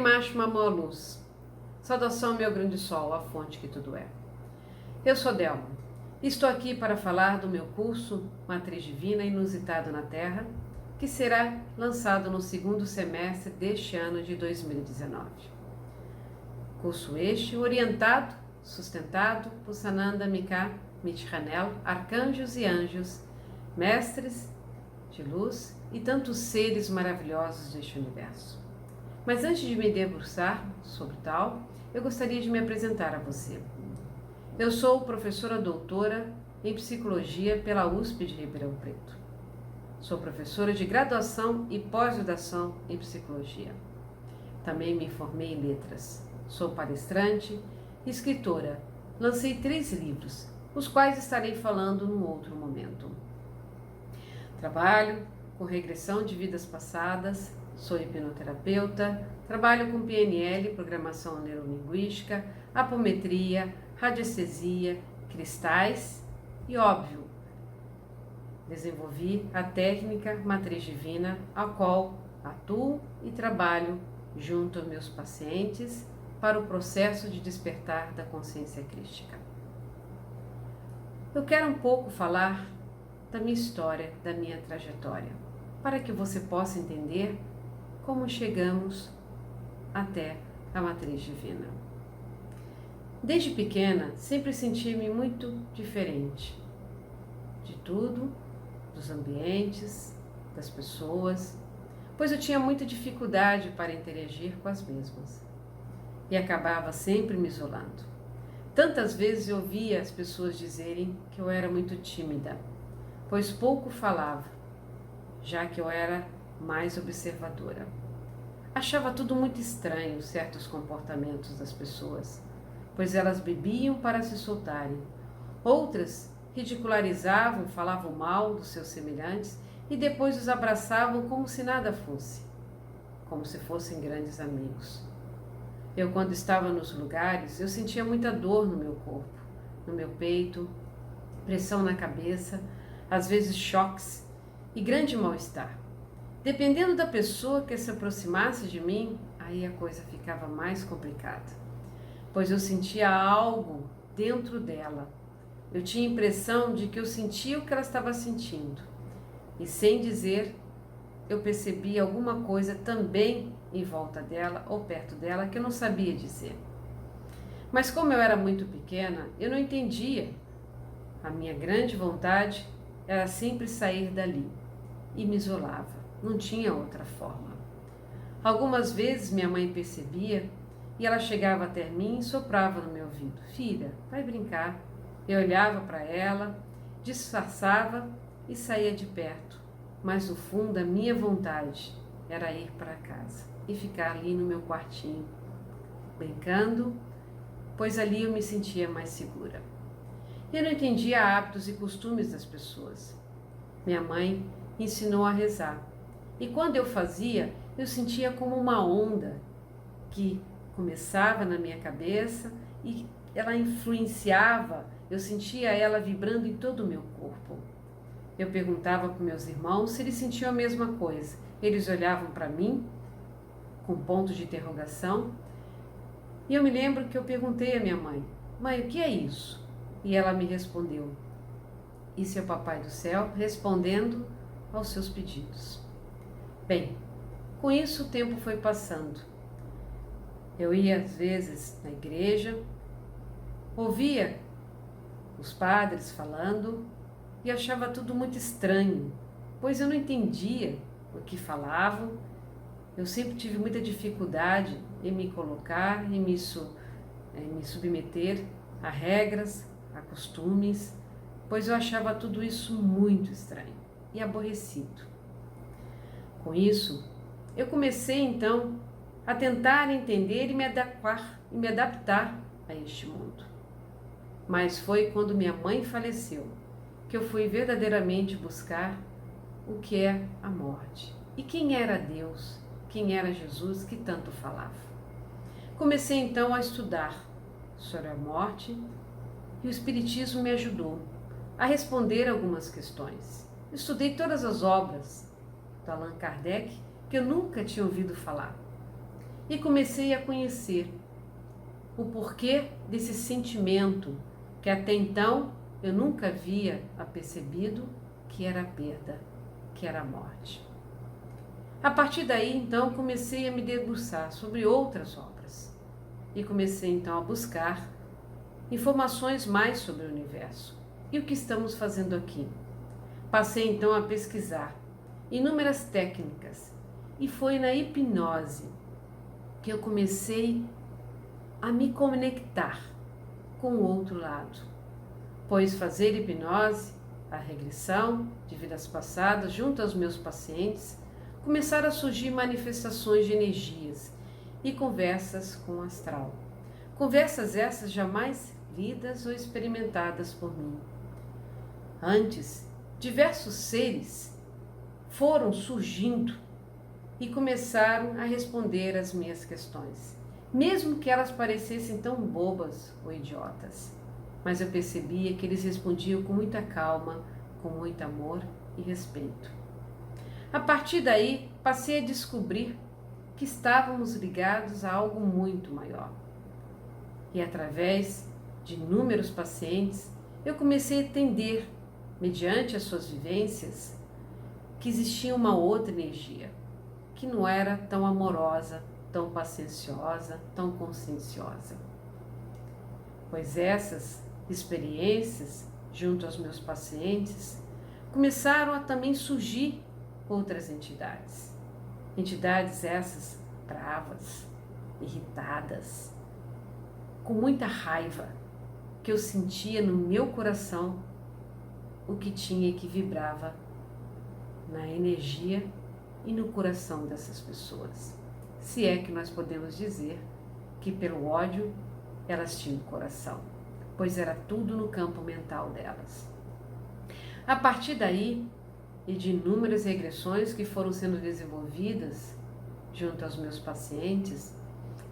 macho mamou a luz. Saudação, meu grande sol, a fonte que tudo é. Eu sou Delma. Estou aqui para falar do meu curso Matriz Divina Inusitado na Terra, que será lançado no segundo semestre deste ano de 2019. Curso este orientado, sustentado por Sananda Mika Mitranel, arcanjos e anjos, mestres de luz e tantos seres maravilhosos deste universo. Mas antes de me debruçar sobre tal, eu gostaria de me apresentar a você. Eu sou professora doutora em Psicologia pela USP de Ribeirão Preto. Sou professora de graduação e pós-graduação em Psicologia. Também me formei em Letras. Sou palestrante e escritora. Lancei 3 livros, os quais estarei falando num outro momento. Trabalho com regressão de vidas passadas, sou hipnoterapeuta, trabalho com PNL, programação neurolinguística, apometria, radiestesia, cristais e, óbvio, desenvolvi a técnica Matriz Divina, a qual atuo e trabalho junto aos meus pacientes para o processo de despertar da consciência crística. Eu quero um pouco falar da minha história, da minha trajetória, para que você possa entender como chegamos até a Matriz Divina. Desde pequena, sempre senti-me muito diferente de tudo, dos ambientes, das pessoas, pois eu tinha muita dificuldade para interagir com as mesmas e acabava sempre me isolando. Tantas vezes eu ouvia as pessoas dizerem que eu era muito tímida, pois pouco falava, já que eu era mais observadora. Achava tudo muito estranho, certos comportamentos das pessoas, pois elas bebiam para se soltarem. Outras ridicularizavam, falavam mal dos seus semelhantes e depois os abraçavam como se nada fosse, como se fossem grandes amigos. Eu, quando estava nos lugares, eu sentia muita dor no meu corpo, no meu peito, pressão na cabeça, às vezes choques e grande mal-estar. Dependendo da pessoa que se aproximasse de mim, aí a coisa ficava mais complicada, pois eu sentia algo dentro dela. Eu tinha a impressão de que eu sentia o que ela estava sentindo, e sem dizer, eu percebia alguma coisa também em volta dela ou perto dela que eu não sabia dizer. Mas como eu era muito pequena, eu não entendia. A minha grande vontade era sempre sair dali e me isolava. Não tinha outra forma. Algumas vezes minha mãe percebia e ela chegava até mim e soprava no meu ouvido: "Filha, vai brincar." Eu olhava para ela, disfarçava e saía de perto. Mas no fundo a minha vontade era ir para casa e ficar ali no meu quartinho, brincando, pois ali eu me sentia mais segura. Eu não entendia hábitos e costumes das pessoas. Minha mãe ensinou a rezar. E quando eu fazia, eu sentia como uma onda que começava na minha cabeça e ela influenciava, eu sentia ela vibrando em todo o meu corpo. Eu perguntava para meus irmãos se eles sentiam a mesma coisa. Eles olhavam para mim com ponto de interrogação. E eu me lembro que eu perguntei à minha mãe: "Mãe, o que é isso?" E ela me respondeu: "Isso é o Papai do Céu respondendo aos seus pedidos." Bem, com isso o tempo foi passando. Eu ia às vezes na igreja, ouvia os padres falando e achava tudo muito estranho, pois eu não entendia o que falavam. Eu sempre tive muita dificuldade em me colocar, em me submeter a regras, a costumes, pois eu achava tudo isso muito estranho e aborrecido. Com isso, eu comecei então a tentar entender e me adaptar a este mundo. Mas foi quando minha mãe faleceu que eu fui verdadeiramente buscar o que é a morte e quem era Deus, quem era Jesus que tanto falava. Comecei então a estudar sobre a morte e o Espiritismo me ajudou a responder algumas questões. Estudei todas as obras do Allan Kardec que eu nunca tinha ouvido falar. e comecei a conhecer o porquê desse sentimento que até então eu nunca havia apercebido que era a perda, que era a morte. A partir daí, então, comecei a me debruçar sobre outras obras e comecei então a buscar informações mais sobre o universo e o que estamos fazendo aqui. Passei então a pesquisar inúmeras técnicas e foi na hipnose que eu comecei a me conectar com o outro lado, pois fazer hipnose, a regressão de vidas passadas junto aos meus pacientes, começaram a surgir manifestações de energias e conversas com o astral. Conversas essas jamais lidas ou experimentadas por mim. Antes, diversos seres foram surgindo e começaram a responder às minhas questões, mesmo que elas parecessem tão bobas ou idiotas. Mas eu percebia que eles respondiam com muita calma, com muito amor e respeito. A partir daí, passei a descobrir que estávamos ligados a algo muito maior. E através de inúmeros pacientes, eu comecei a entender, mediante as suas vivências, que existia uma outra energia, que não era tão amorosa, tão pacienciosa, tão conscienciosa. Pois essas experiências, junto aos meus pacientes, começaram a também surgir outras entidades. Entidades essas bravas, irritadas, com muita raiva, que eu sentia no meu coração o que tinha e que vibrava na energia e no coração dessas pessoas. Se é que nós podemos dizer que pelo ódio elas tinham coração, pois era tudo no campo mental delas. A partir daí, e de inúmeras regressões que foram sendo desenvolvidas junto aos meus pacientes,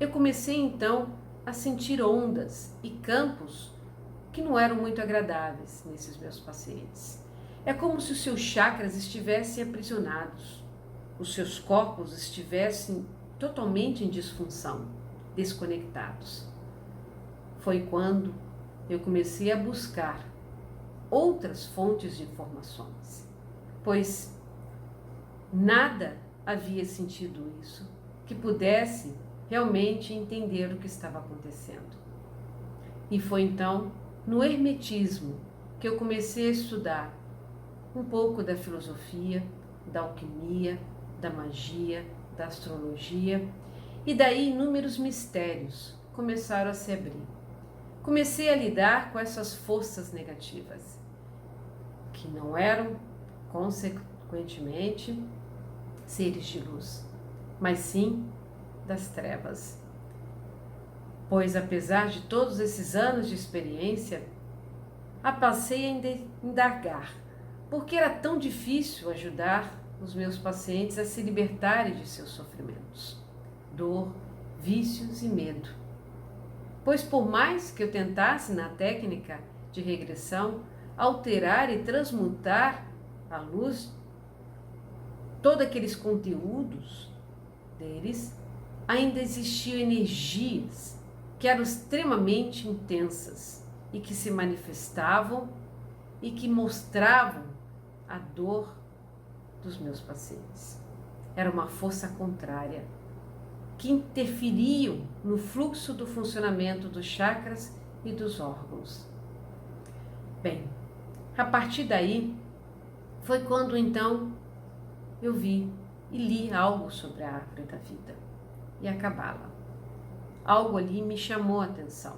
eu comecei então a sentir ondas e campos que não eram muito agradáveis nesses meus pacientes. É como se os seus chakras estivessem aprisionados, os seus corpos estivessem totalmente em disfunção, desconectados. Foi quando eu comecei a buscar outras fontes de informações, pois nada havia sentido isso que pudesse realmente entender o que estava acontecendo. E foi então no hermetismo que eu comecei a estudar um pouco da filosofia, da alquimia, da magia, da astrologia, e daí inúmeros mistérios começaram a se abrir. Comecei a lidar com essas forças negativas, que não eram, consequentemente, seres de luz, mas sim das trevas. Pois, apesar de todos esses anos de experiência, passei a indagar por que era tão difícil ajudar os meus pacientes a se libertarem de seus sofrimentos, dor, vícios e medo. Pois por mais que eu tentasse na técnica de regressão alterar e transmutar à luz todos aqueles conteúdos deles, ainda existiam energias que eram extremamente intensas e que se manifestavam e que mostravam a dor dos meus pacientes. Era uma força contrária, que interferiam no fluxo do funcionamento dos chakras e dos órgãos. Bem, a partir daí, foi quando então eu vi e li algo sobre a árvore da vida e a Cabala. Algo ali me chamou a atenção,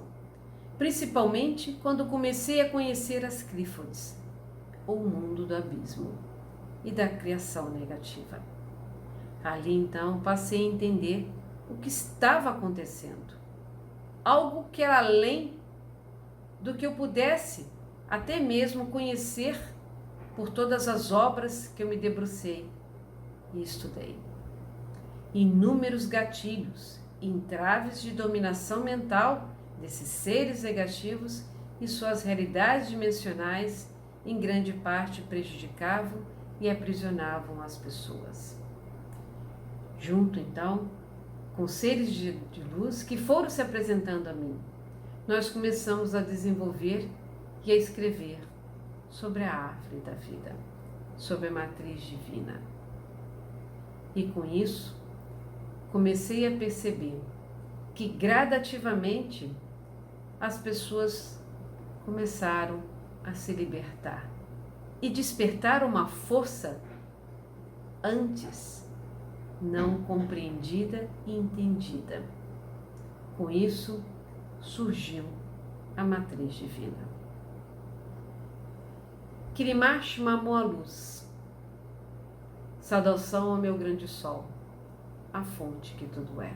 principalmente quando comecei a conhecer as Clífodes, ou o mundo do abismo e da criação negativa. Ali então passei a entender o que estava acontecendo, algo que era além do que eu pudesse até mesmo conhecer por todas as obras que eu me debrucei e estudei. Inúmeros gatilhos e entraves de dominação mental desses seres negativos e suas realidades dimensionais em grande parte prejudicavam e aprisionavam as pessoas. Junto então com seres de luz que foram se apresentando a mim. Nós começamos a desenvolver e a escrever sobre a árvore da vida, sobre a matriz divina. E com isso, comecei a perceber que gradativamente as pessoas começaram a se libertar e despertar uma força antes não compreendida e entendida. Com isso, surgiu a matriz divina. Kirimash mamou a luz. Saudação ao meu grande sol, a fonte que tudo é.